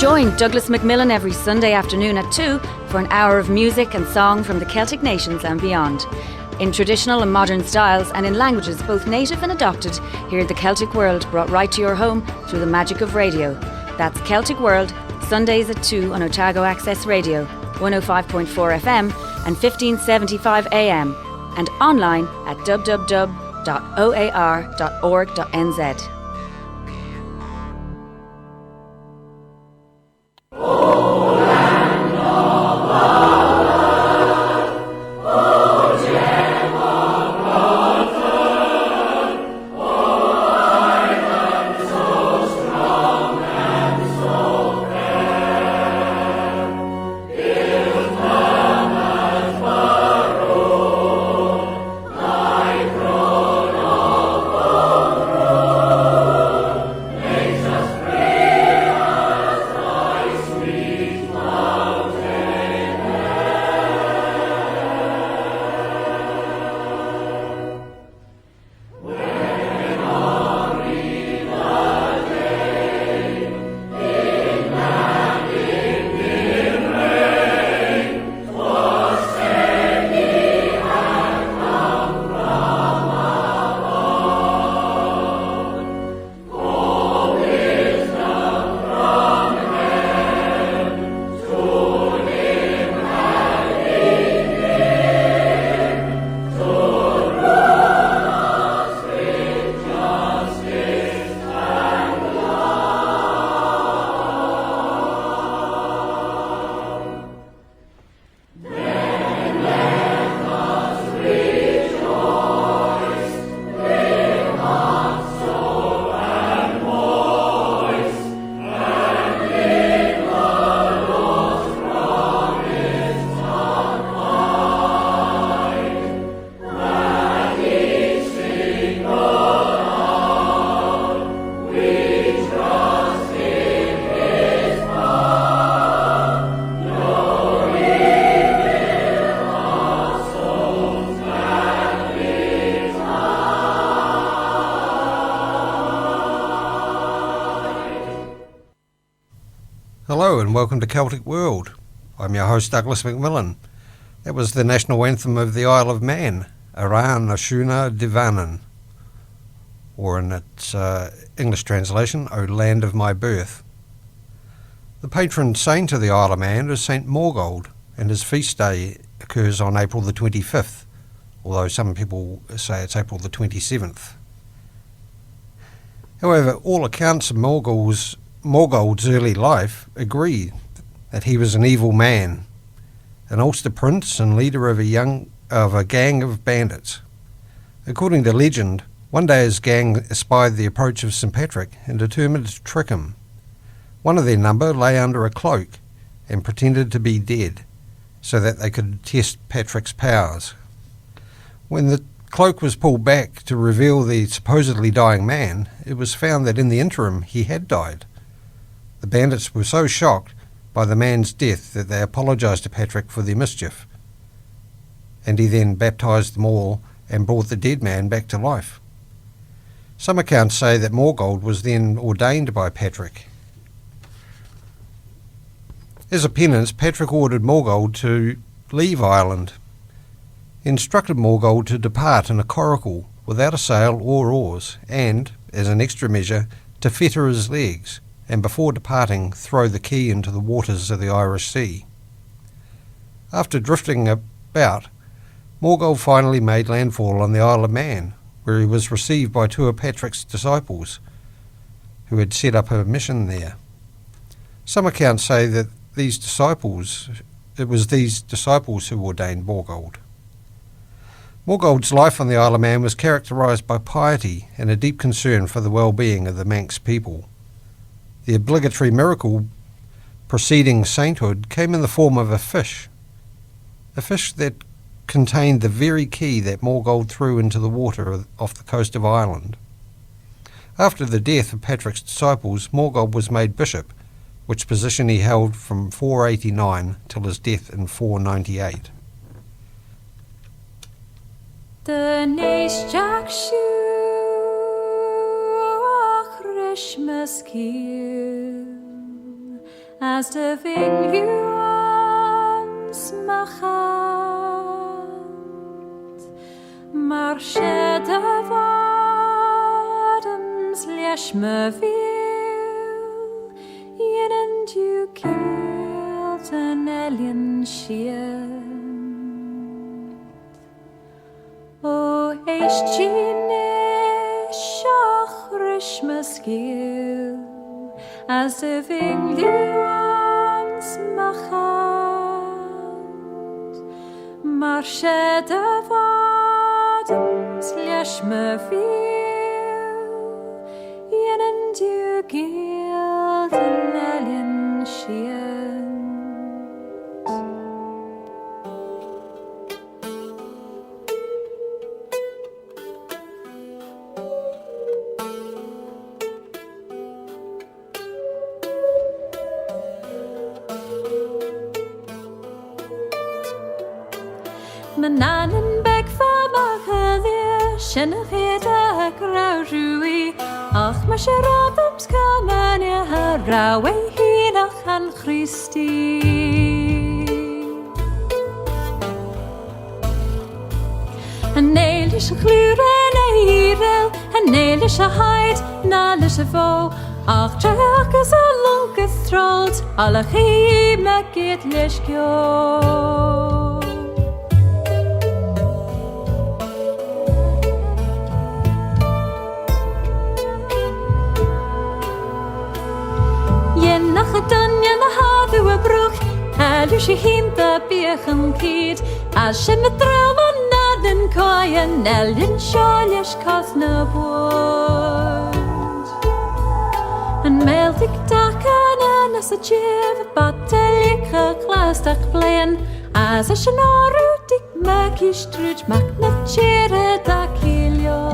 Join Douglas MacMillan every Sunday afternoon at 2 for an hour of music and song from the Celtic nations and beyond. In traditional and modern styles and in languages both native and adopted, hear the Celtic World brought right to your home through the magic of radio. That's Celtic World, Sundays at 2 on Otago Access Radio, 105.4 FM and 1575 AM, and online at www.oar.org.nz. Hello and welcome to Celtic World. I'm your host Douglas MacMillan. That was the national anthem of the Isle of Man, Arrane, Ashoonagh, Vannin, or in its English translation, O Land of My Birth. The patron saint of the Isle of Man is Saint Maughold, and his feast day occurs on April the 25th, although some people say it's April the 27th. However, all accounts of Maughold's early life agree that he was an evil man, an Ulster prince and leader of a gang of bandits. According to legend, one day his gang espied the approach of St. Patrick and determined to trick him. One of their number lay under a cloak and pretended to be dead so that they could test Patrick's powers. When the cloak was pulled back to reveal the supposedly dying man, it was found that in the interim he had died. The bandits were so shocked by the man's death that they apologised to Patrick for their mischief, and he then baptised them all and brought the dead man back to life. Some accounts say that Maughold was then ordained by Patrick. As a penance, Patrick ordered Maughold to leave Ireland. He instructed Maughold to depart in a coracle without a sail or oars and, as an extra measure, to fetter his legs, and before departing throw the key into the waters of the Irish Sea. After drifting about, Maughold finally made landfall on the Isle of Man, where he was received by two of Patrick's disciples, who had set up a mission there. Some accounts say that it was these disciples who ordained Maughold. Maughold's life on the Isle of Man was characterised by piety and a deep concern for the well-being of the Manx people. The obligatory miracle preceding sainthood came in the form of a fish that contained the very key that Maughold threw into the water off the coast of Ireland. After the death of Patrick's disciples, Maughold was made bishop, which position he held from 489 till his death in 498. The neis Jack Shoe Christmas Skeeal as de vigluans machand, maar shed de wadems lesh me viel, jenen du kilt en alien shield. O eist gine shach rish me Skeeal, as de vigluans machand, maar shed de wadems lesh me viel, jenen du kilt en alien shield. Manannan beg van Mec Lir, shinnig hede grauwrui, ach maar sherabums kamen je rauwe hinach an Christi. Een nelische gluur en eirel, een nelische heid, nalische vo, ach trek is a lunke throat, alle hime get lischkjo. Dunje na hadu a broek, halu she hinta bechen kiet, as she met trauma naden koeien, neljen sjoljes kasne boord. En meld ik takken en as a jev battelige glasdag plein, as a shenoru dik maki struj mak na chere dakiljo.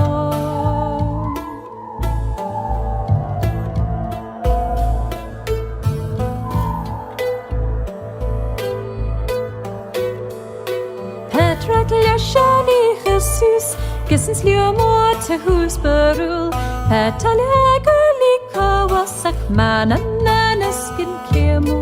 Shani Jesus, gissens liomor te hus Barrule, petale gulika wasak Manannan eskin kemo.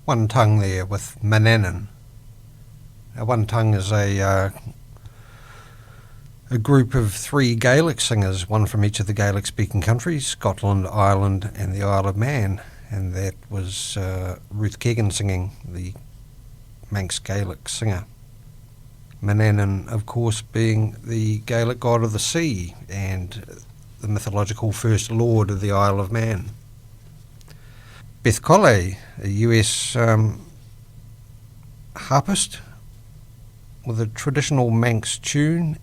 One tongue there with Manannan. One tongue is a group of 3 Gaelic singers, one from each of the Gaelic-speaking countries, Scotland, Ireland and the Isle of Man. And that was Ruth Keggin singing, the Manx Gaelic singer. Manannan, of course, being the Gaelic god of the sea and the mythological first lord of the Isle of Man. Beth Kolle, a US harpist with a traditional Manx tune,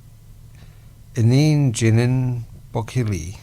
Inneen, Bochilley.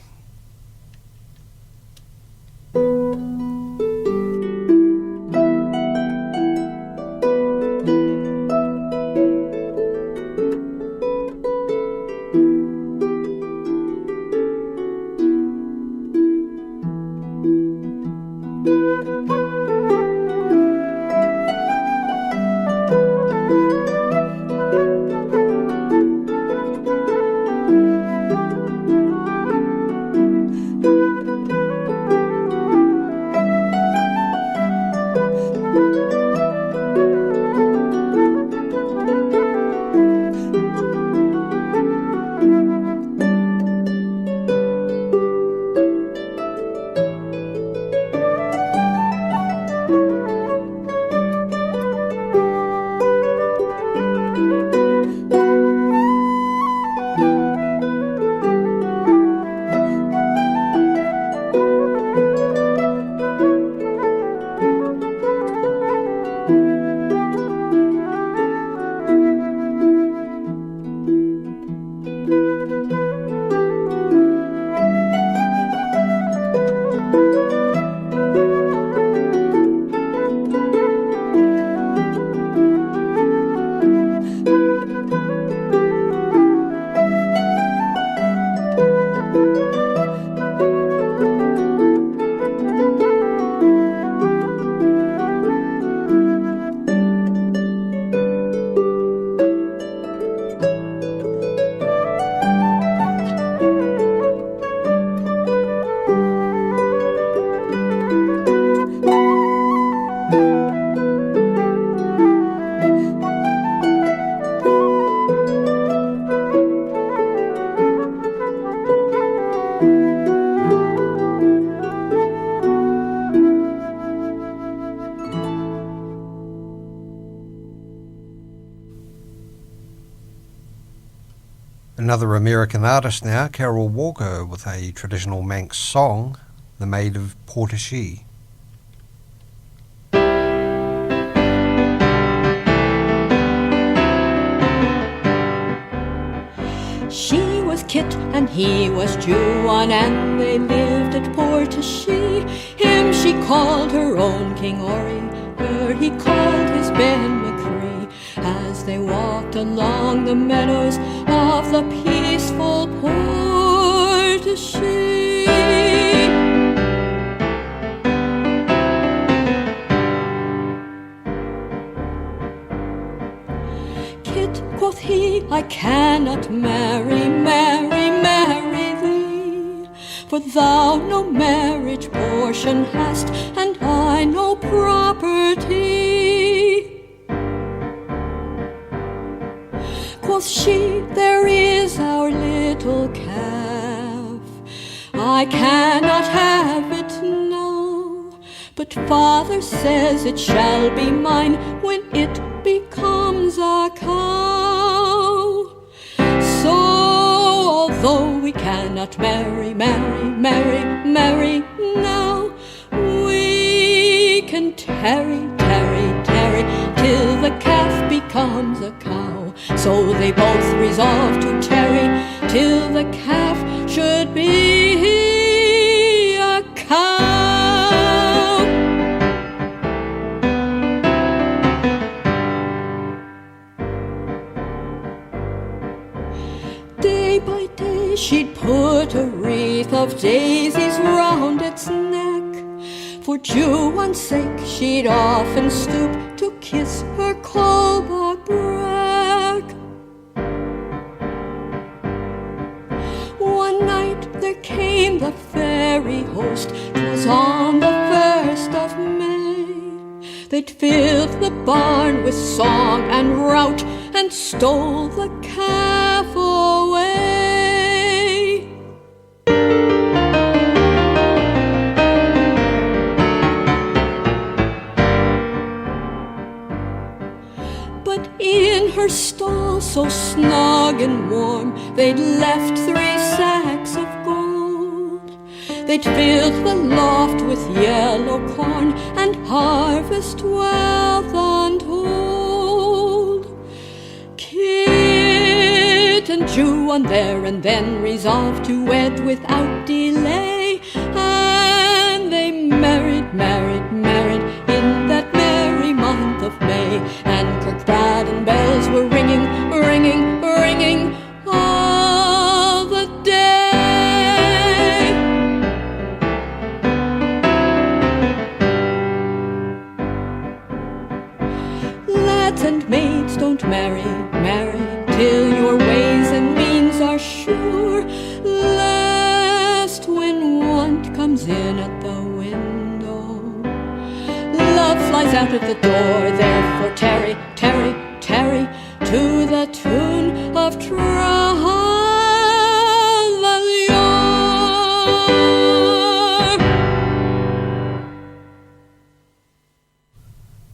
Another American artist now, Carol Walker, with a traditional Manx song, The Maid of Shee. She was Kit and he was Jeb'n, and they lived at Poor Shee. Him she called her own King Irree, her he called his Ben Mec Lir, as they walked along the meadows of the peaceful Poor Shee. Kit, quoth he, I cannot marry, marry, marry thee, for thou no marriage portion hast, and I no property. Quoth she, there is our little calf, I cannot have it now, but father says it shall be mine when it becomes a cow. So although we cannot marry, marry, marry, marry now, we can tarry, tarry, tarry till the calf becomes a cow. So they both resolved to tarry till the calf should be a cow. Day by day she'd put a wreath of daisies round its neck. For Jeb'n's sake she'd often stoop to kiss her colbog brack. One night there came the fairy host, 'twas on the 1st of May. They'd filled the barn with song and rout, and stole the calf away. But in her stall, so snug and warm, they'd left 3 sacks of gold. They'd filled the loft with yellow corn, and harvest wealth untold. Kit and Jeb'n there and then resolved to wed without delay, and they married, married, married in that merry month of May. And Kirkbrad bells were ringing, ringing, ringing all the day. Lads and maids, don't marry, marry till your ways and means are sure, lest when want comes in at the window, love flies out of the door. Therefore tarry, tarry, tarry to the tune of Trallalure.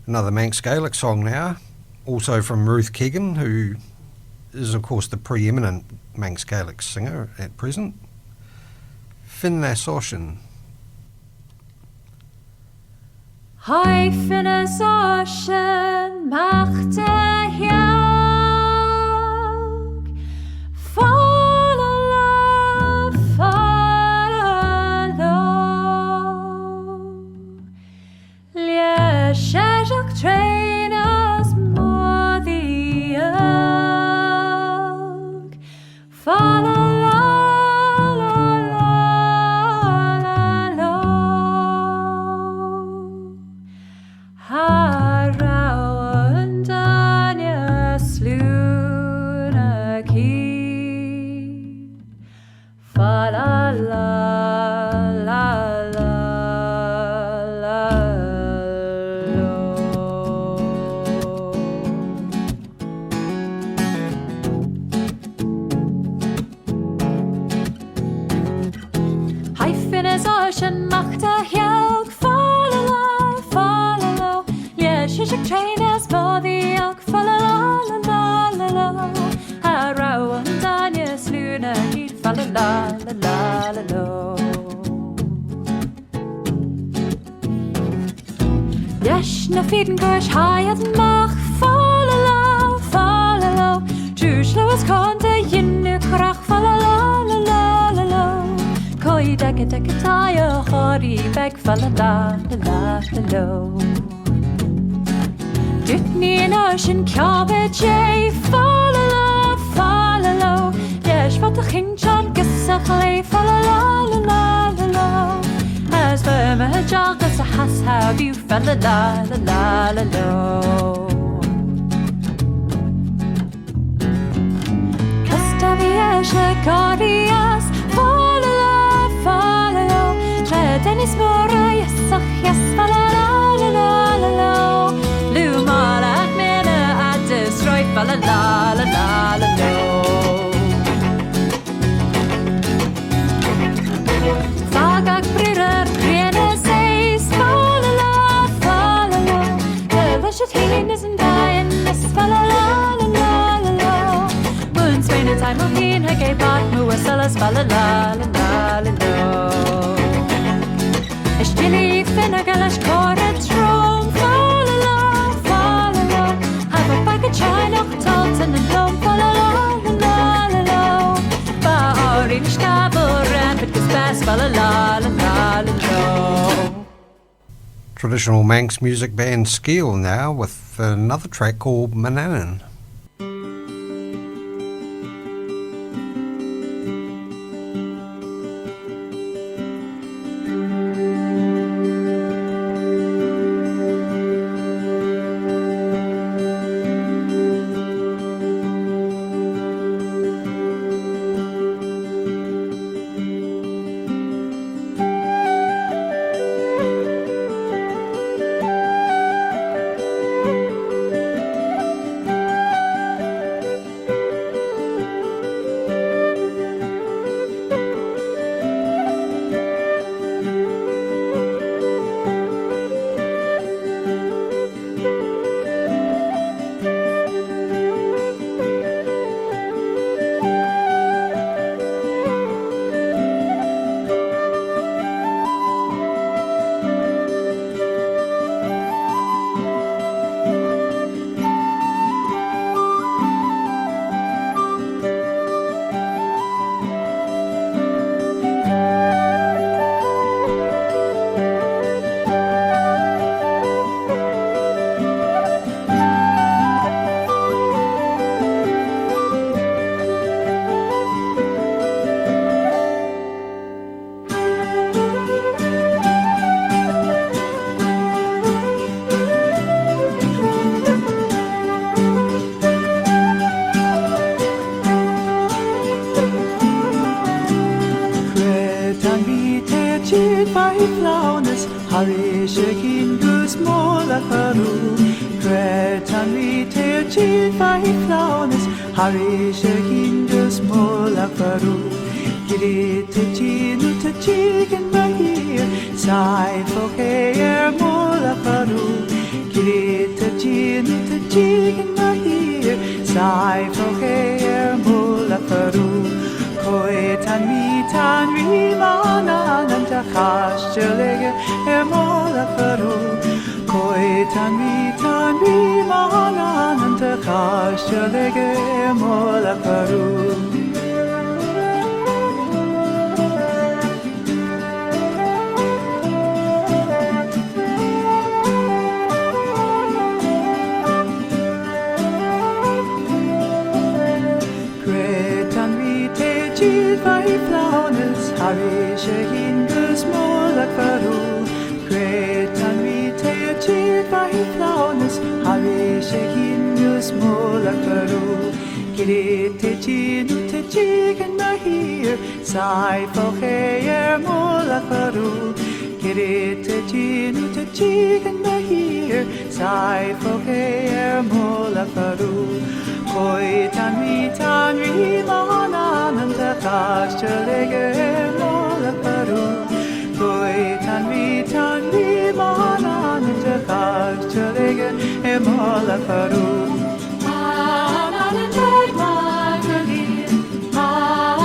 Another Manx Gaelic song now, also from Ruth Keggin, who is of course the preeminent Manx Gaelic singer at present. Finnas Oshin. Hi Finnas Oshin, machtey hiag, follow, follow, lia shajak trainas modiag, follow. Trainers for the elk, fa la la la la la la. Arrane la la la la lo. Yes, na feeden gosh high at mach fall lo. Truslo as konta yinnu krach fall la la la la lo. Koi deke taya hori beg fall la la la la lo. Dutni in Oshin Keggin fall lo. Yes, wat de ging John gesachly fall la la la la lo. As for my jog as a has have you fall la la la la lo. Castaviesha Gorias fall lo. Dennis Mora yes fall la la la la lo. Lumar at Mina at destroy fall la la la la lo. Sagak bryrer grene says fall lo. The shit is and dying this fall la la la la. Moon Spain a time of mean her gay back mu sellas fall la la la lo. Is Chili Finnegal scored strong fall lo. Have a bag of china tots and a lump fall la lo. Ba orange stabber and it gets best fall la lo. Traditional Manx music band Skeeal now with another track called Manannan.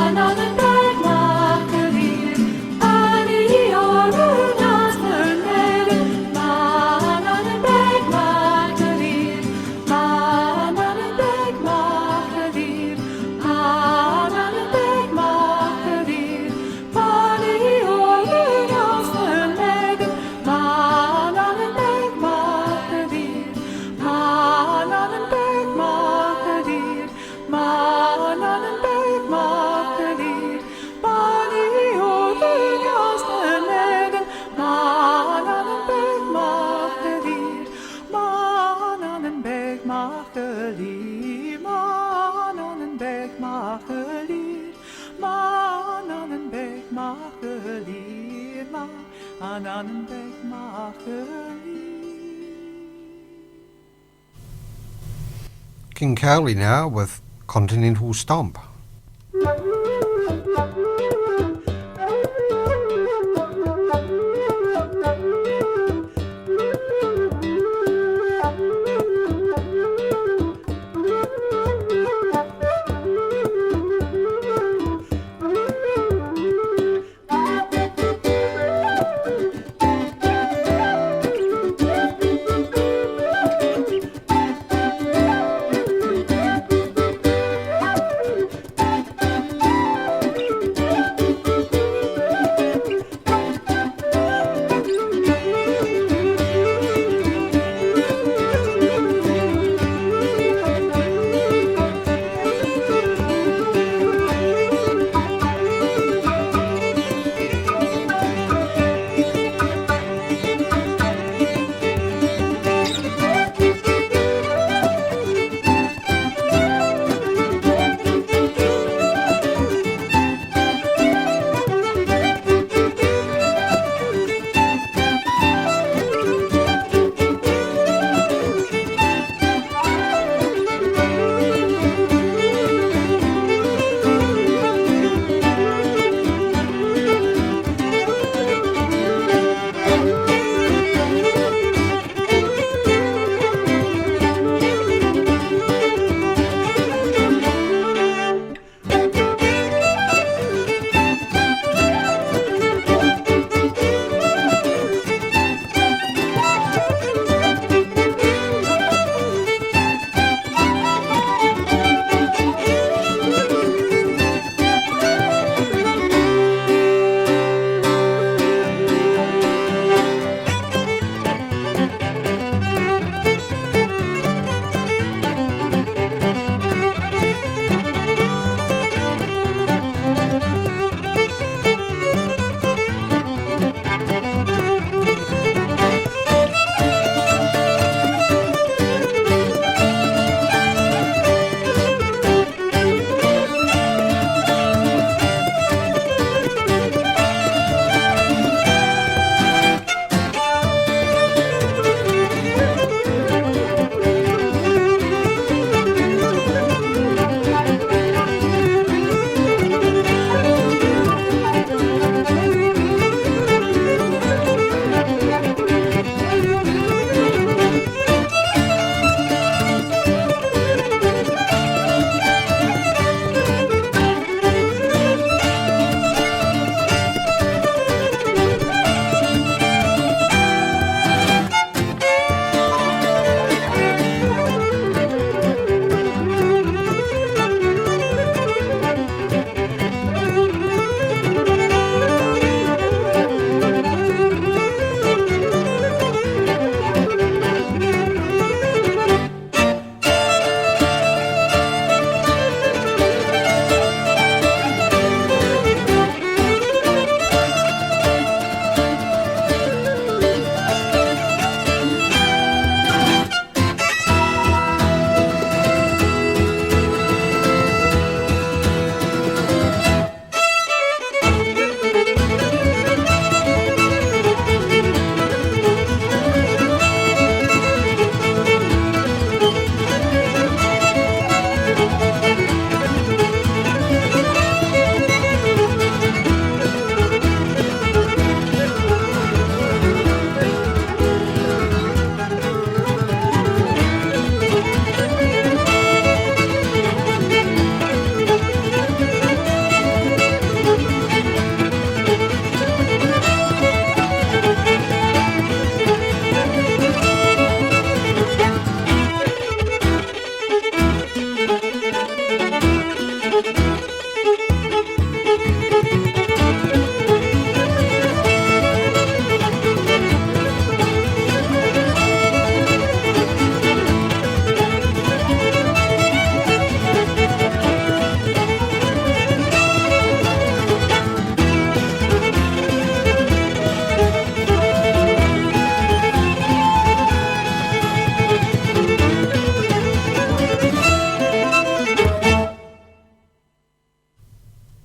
Another bird, my Manannan beg Maughold. King Kolle now with Continental Stomp.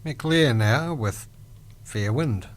Mec Lir now with Fair Wind.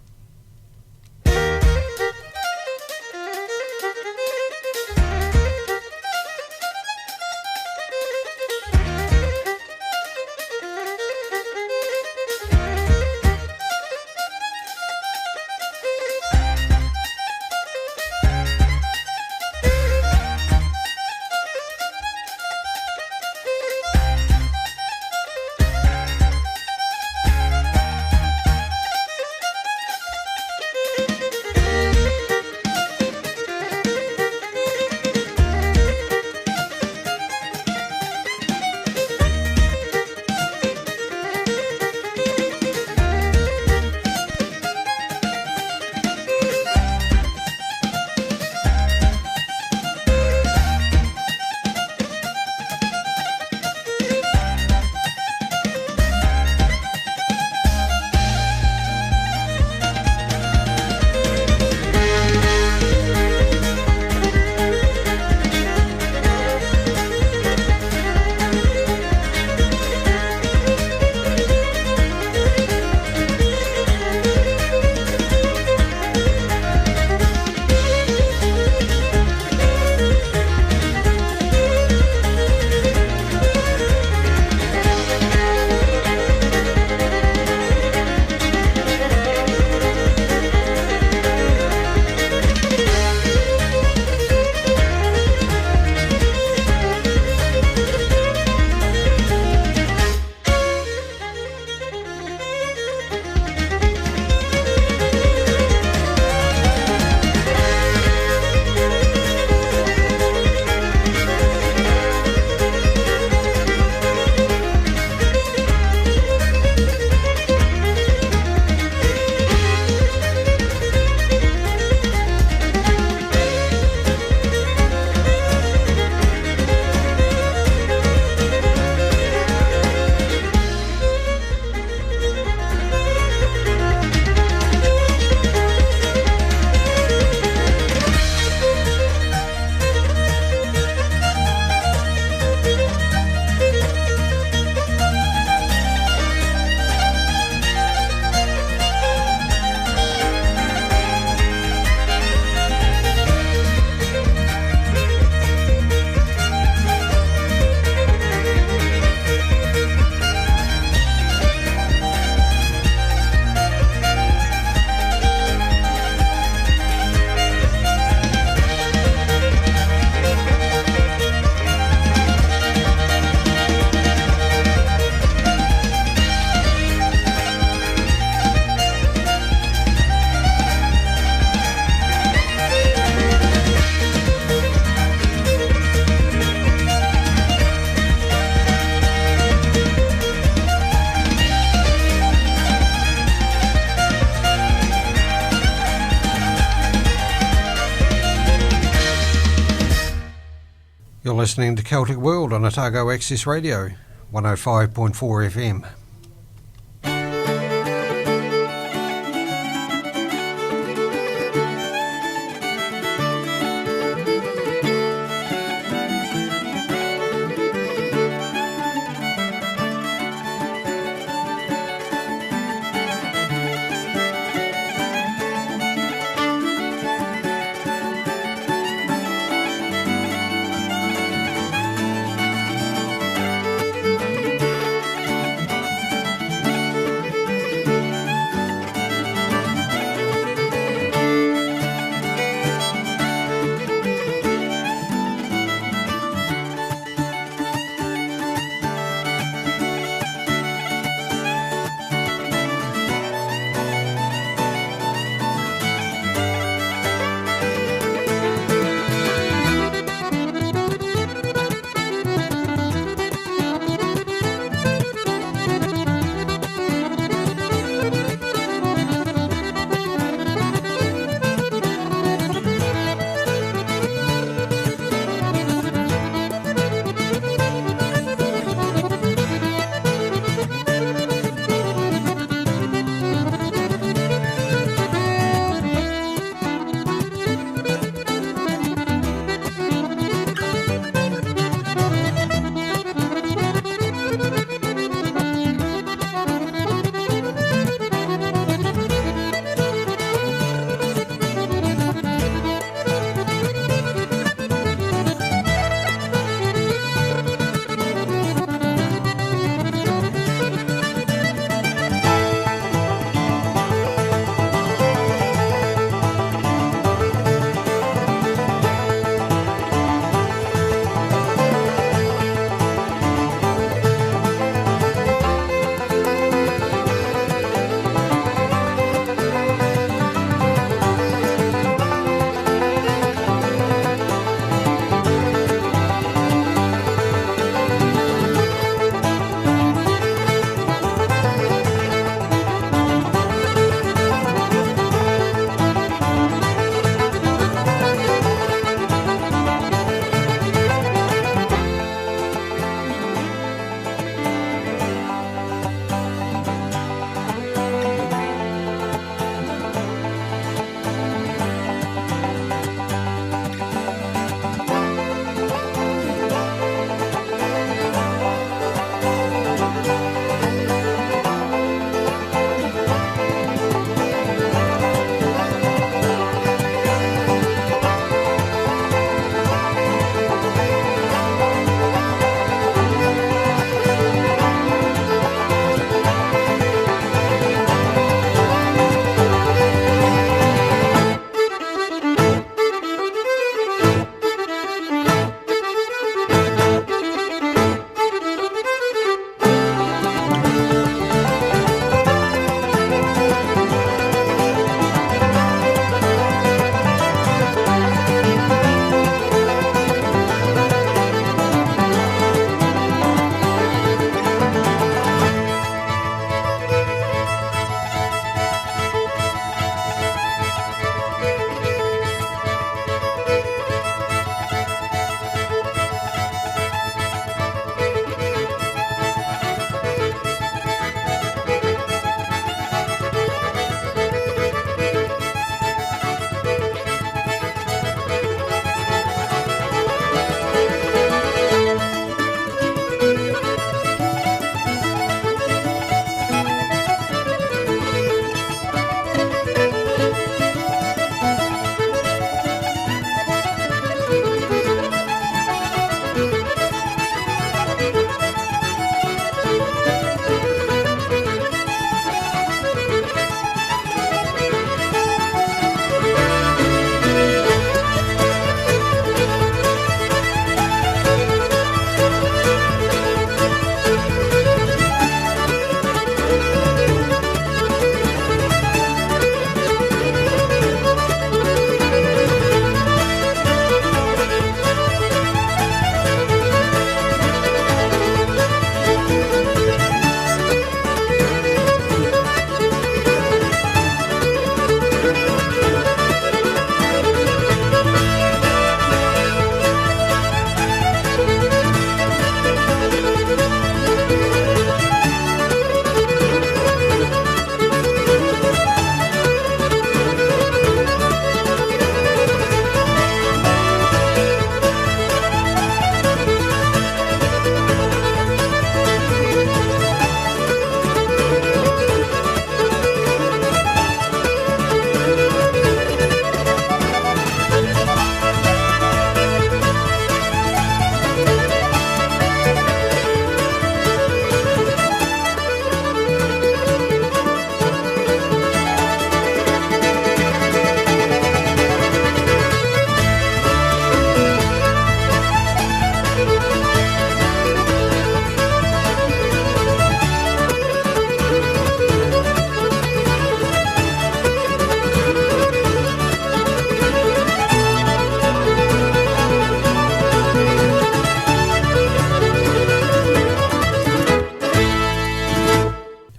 listening to Celtic World on Otago Access Radio, 105.4 FM.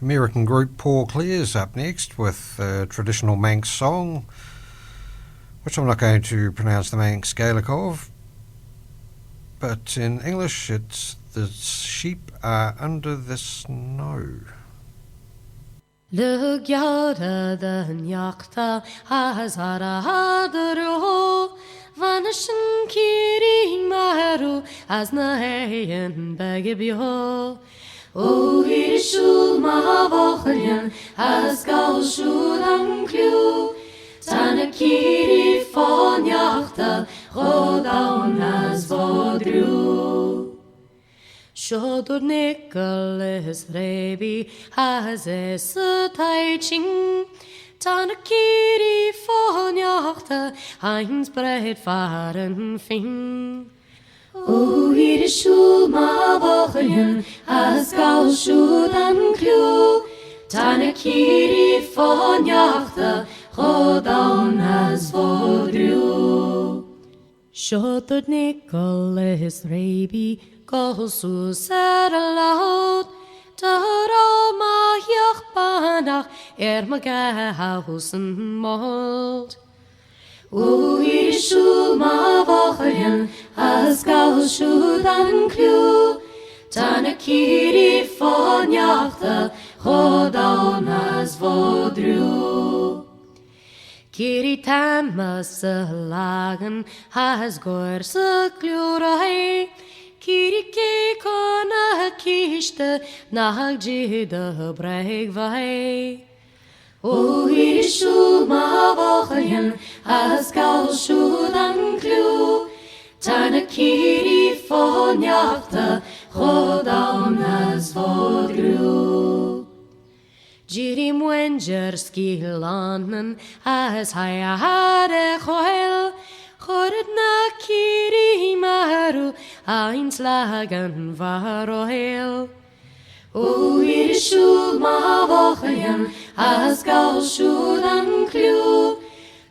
American group Poor Clares up next with a traditional Manx song, which I'm not going to pronounce the Manx Gaelic of, but in English it's "The Sheep Are Under the Snow." Look yada the niaghtey as Arrane Vannin kirree maru as na haen begibio. O Irree ma Bochilley as Ashoonagh clew. Tana kirree for niaghtey go down as vodru. Shodur Nicholas Rebi as a teaching. Tana kirree for niaghtey heinz bread faren fin. O Irree ma Bochilley as Ashoonagh clew. Tana kirree for niaghtey go down as vodru. Shodur Nicholas Rebi goes to set aloud. Tara ma banach ma gehausen Maughold. O Irree ma Bochilley as Ashoonagh clew. Tana kirree for niaghtey go down as vodru. Kirree tamas lagen has gors glurei. Kirree kona kiste nach jide breg vai. O Irree ma Bochilley as Ashoonagh clew. Tana kirree for niaghtey go down as vodru. Jiri mwenger Skeeal as hayade choel. Chorad na kirree maru eins lagan varoel. O Irree ma Bochilley as Ashoonagh clew.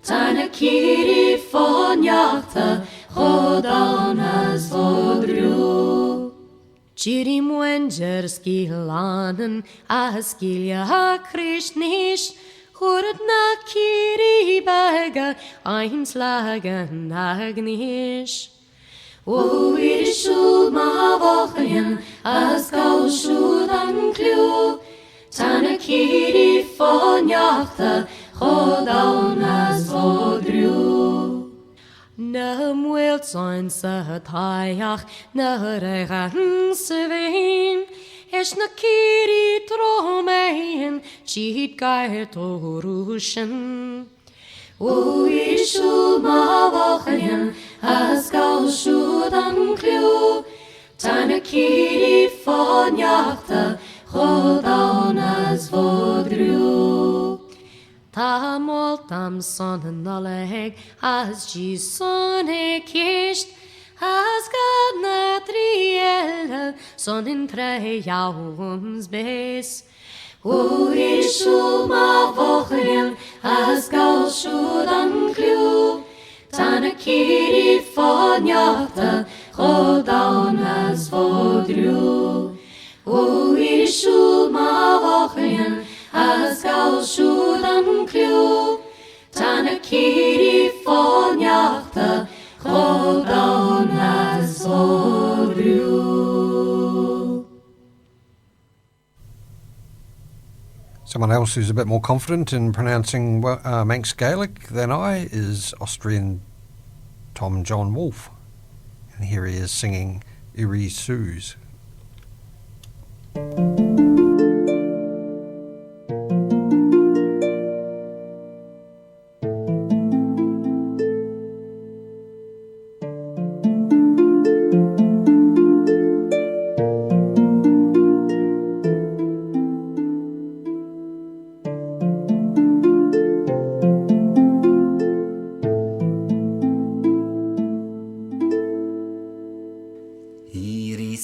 Tana kirree for niaghtey go down as vodru. Jiri mwenger Skeeal as Skeeal krishnish. Chorad na kirree bega eins lagan agnish. O Irree ma Bochilley as Ashoonagh clew. Tana kirree for niaghtey go down as vodru. Na mwilt zijn sa taiach na regan se vein. Na kirree tromein cheat gair torushin. O Irree ma Bochilley as Ashoonagh clew. Tana kirree for niaghtey go down as vodru. Ta moltam son naleg as G son kisht. As God na triel son in tre jaums bes. O Irree ma Bochilley as Ashoonagh clew. Tana kirree for niaghtey go down as vodru. O Irree ma Bochilley as Ashoonagh clew. Tana kirree for niaghtey go down as vodru. Someone else who's a bit more confident in pronouncing Manx Gaelic than I is Austrian Tom John Wolff. And here he is singing Irree Seose. Irree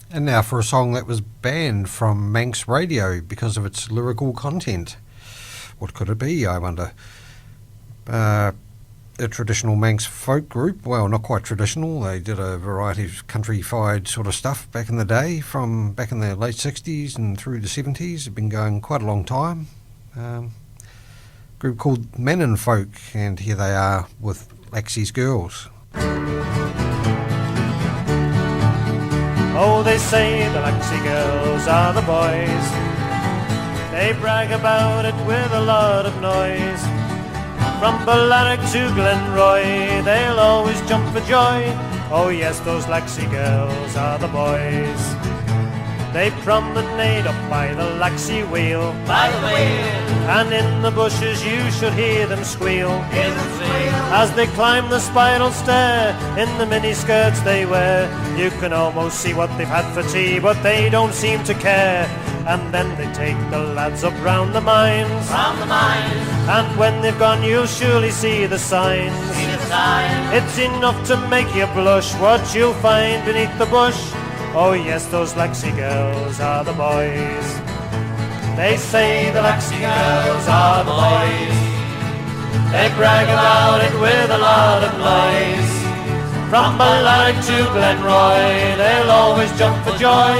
And now for a song that was banned from Manx radio because of its lyrical content. What could it be, I wonder? A traditional Manx folk group. Well, not quite traditional. They did a variety of country-fied sort of stuff back in the day, from back in the late 60s and through the 70s. It's been going quite a long time. Group called Mannin Folk, and here they are with Laxey's Girls. Oh, they say the Laxey girls are the boys. They brag about it with a lot of noise. From Ballarrick to Glenroy, they'll always jump for joy. Oh yes, those Laxey girls are the boys. They promenade up by the Laxey wheel, by the wheel, and in the bushes you should hear them squeal. hear them squeal. As they climb the spiral stair in the mini skirts they wear, you can almost see what they've had for tea, but they don't seem to care. And then they take the lads up round the mines, Round the mines, and when they've gone you'll surely see the signs. see the sign. It's enough to make you blush what you'll find beneath the bush. Oh yes, those Laxey girls are the boys. They say the Laxey girls are the boys. They brag about it with a lot of noise. From Ballarrick to Glenroy, they'll always jump for joy.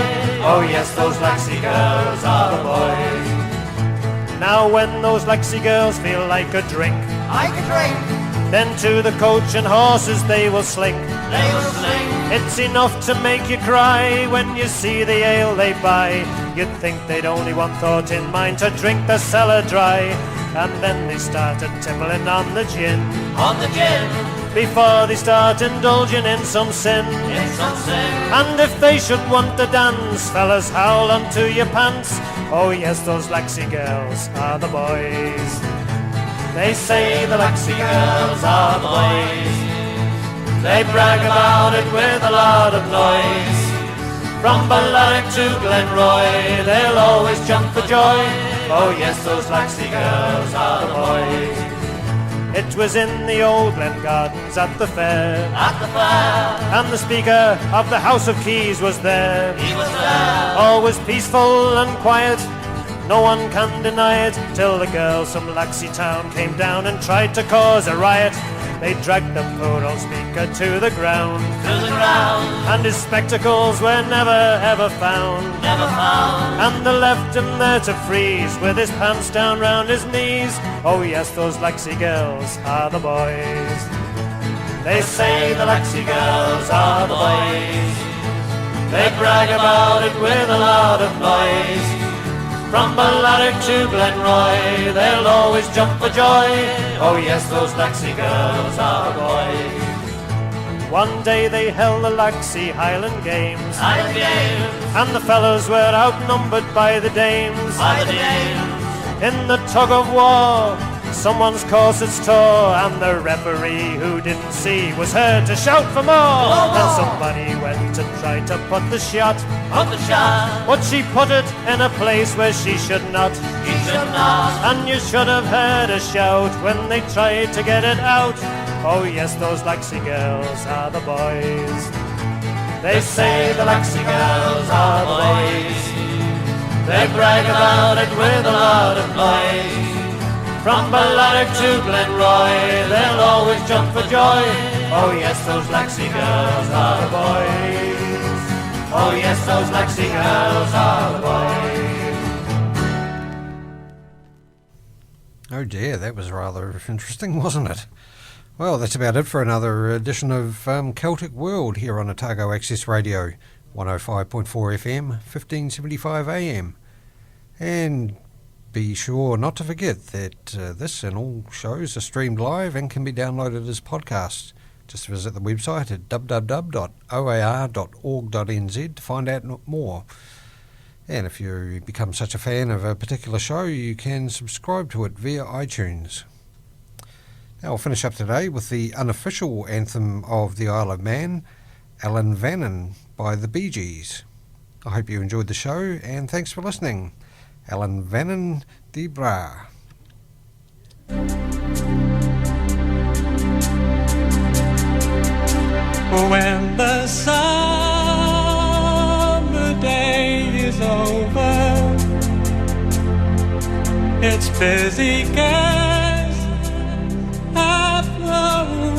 Oh yes, those Laxey girls are the boys. Now when those Laxey girls feel like a drink, I can drink, then to the coach and horses they will slink. they will sing. It's enough to make you cry when you see the ale they buy. You'd think they'd only one thought in mind, to drink the cellar dry. And then they started tippling on the gin, On the gin, before they start indulging in some sin. in some sin. And if they should want to dance, fellas, howl onto your pants. Oh yes, those Laxey girls are the boys. They say the Laxey girls are the boys. They brag about it with a lot of noise. From Ballarrick to Glenroy, they'll always jump for joy. Oh yes, those Laxey girls are the boys. It was in the old Glen Gardens at the fair, At the fair, and the Speaker of the House of Keys was there. he was there. All was peaceful and quiet, no one can deny it, till the girls from Laxey town came down and tried to cause a riot. They dragged the poor old speaker to the ground, and his spectacles were never ever found. And they left him there to freeze, with his pants down round his knees. Oh yes, those Laxey girls are the boys. They say the Laxey girls are the boys. They brag about it with a lot of noise. From Ballarrick to Glenroy, they'll always jump for joy. Oh yes, those Laxey girls are boys. One day they held the Laxey Highland Games, and the fellows were outnumbered by the dames. In the tug of war, someone's corsets tore, and the referee, who didn't see, was heard to shout for more. Then somebody went and tried to put the shot, but she put it in a place where she should not. And you should have heard a shout when they tried to get it out. Oh yes, those Laxey girls are the boys. They say the Laxey girls are the boys. They brag about it with a lot of noise. From Ballarrick to Glenroy, they'll always jump for joy. Oh yes, those Laxey girls are the boys. Oh yes, those Laxey girls are the boys. Oh dear, that was rather interesting, wasn't it? Well, that's about it for another edition of Celtic World here on Otago Access Radio, 105.4 FM, 1575 AM. And be sure not to forget that this and all shows are streamed live and can be downloaded as podcasts. Just visit the website at www.oar.org.nz to find out more. And if you become such a fan of a particular show, you can subscribe to it via iTunes. Now we'll finish up today with the unofficial anthem of the Isle of Man, Alan Vannin by the Bee Gees. I hope you enjoyed the show, and thanks for listening. Alan Vannin de Bra. When the summer day is over, its busy guests have flown,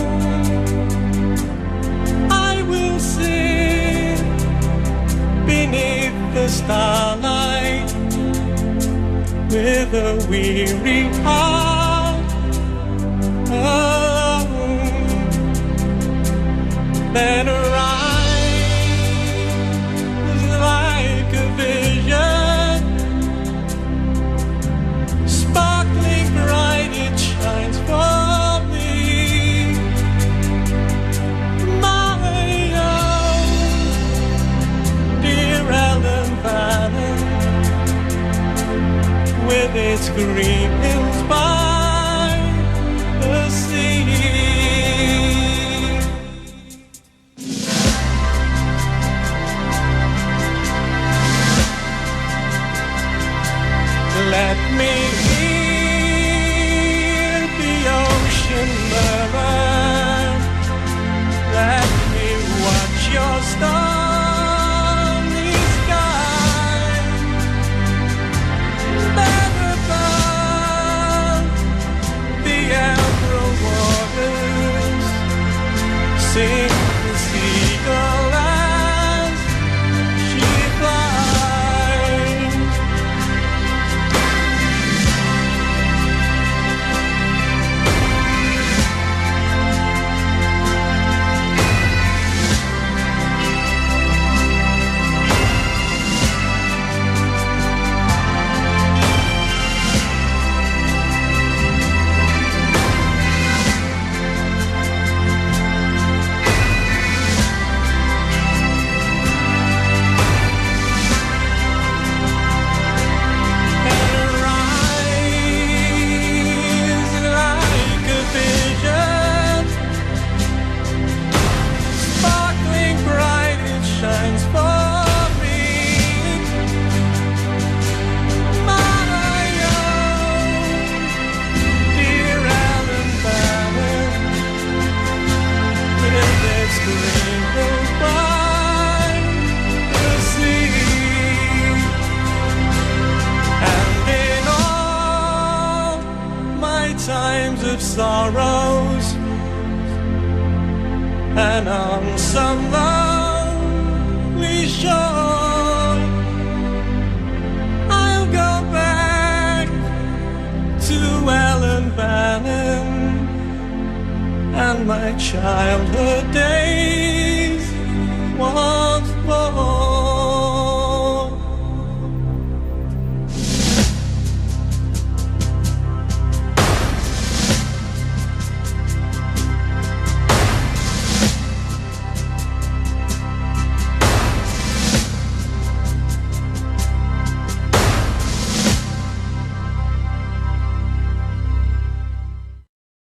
I will sit beneath the starlight with a weary heart alone. Then arise like a vision, sparkling bright it shines for me. My own dear Alan Vannin, with its green hills by the sea. Let me hear the ocean murmur. Let me watch your stormy sky. There above the emerald waters, sing the seagull as she flies. Times of sorrows, and on some lonely shore I'll go back to Vannin and my childhood days.